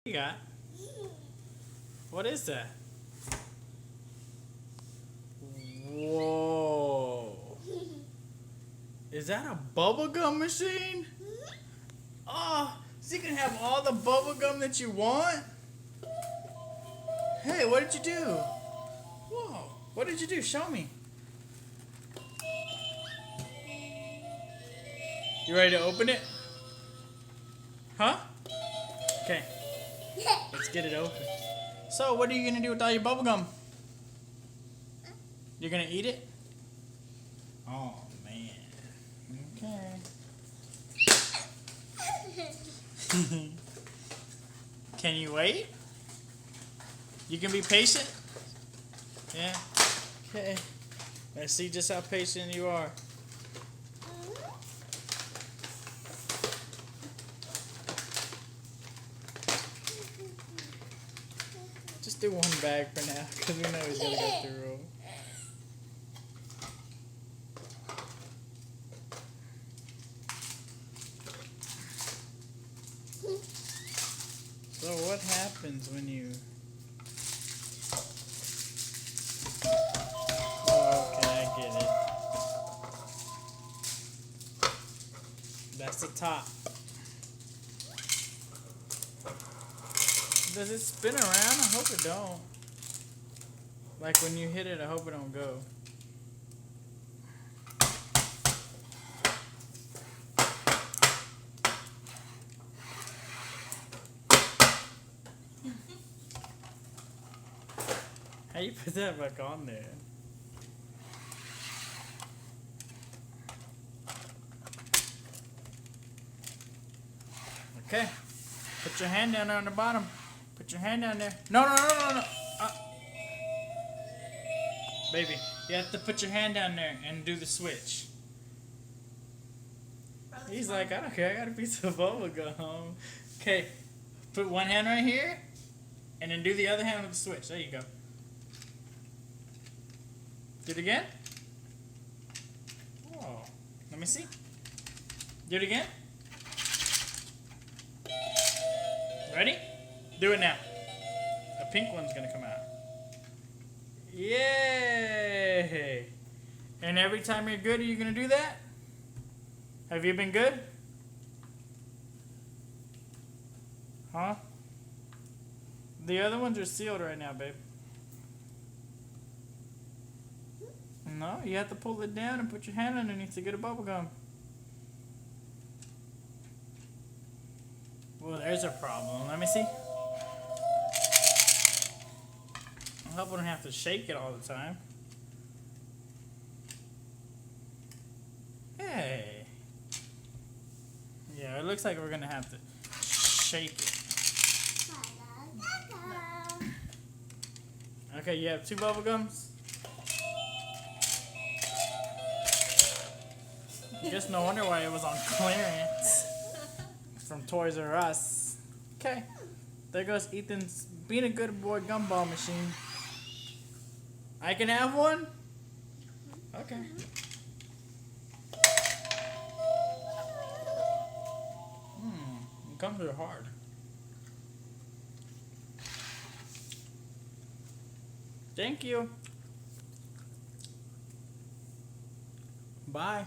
You got? What is that? Whoa. Is that a bubblegum machine? Oh, so you can have all the bubblegum that you want? Hey, what did you do? Whoa, what did you do? Show me. You ready to open it? Huh? Okay. Let's get it open. So, what are you going to do with all your bubblegum? You're going to eat it? Oh, man. Okay. Can you wait? You can be patient? Yeah? Okay. Let's see just how patient you are. Just do one bag for now, because we know he's going to go through them. So what happens when you... Oh, okay, I get it. That's the top. Does it spin around? I hope it don't. Like when you hit it, I hope it don't go. How you put that back on there? Okay. Put your hand down there on the bottom. Put your hand down there. No. Baby, you have to put your hand down there and do the switch. He's like, I don't care. I got a piece of bubble gum. Okay. Put one hand right here. And then do the other hand with the switch. There you go. Do it again. Oh. Let me see. Do it again. Ready? Do it now. The pink one's going to come out. Yay! And every time you're good, are you going to do that? Have you been good? Huh? The other ones are sealed right now, babe. No, you have to pull it down and put your hand underneath to get a bubble gum. Well, there's a problem. Let me see. I hope I don't have to shake it all the time. Hey. Yeah, it looks like we're going to have to shake it. Okay, you have 2 bubble gums? Guess no wonder why it was on clearance from Toys R Us. Okay, there goes Ethan's being a good boy gumball machine. I can have one? Okay. It comes real hard. Thank you. Bye.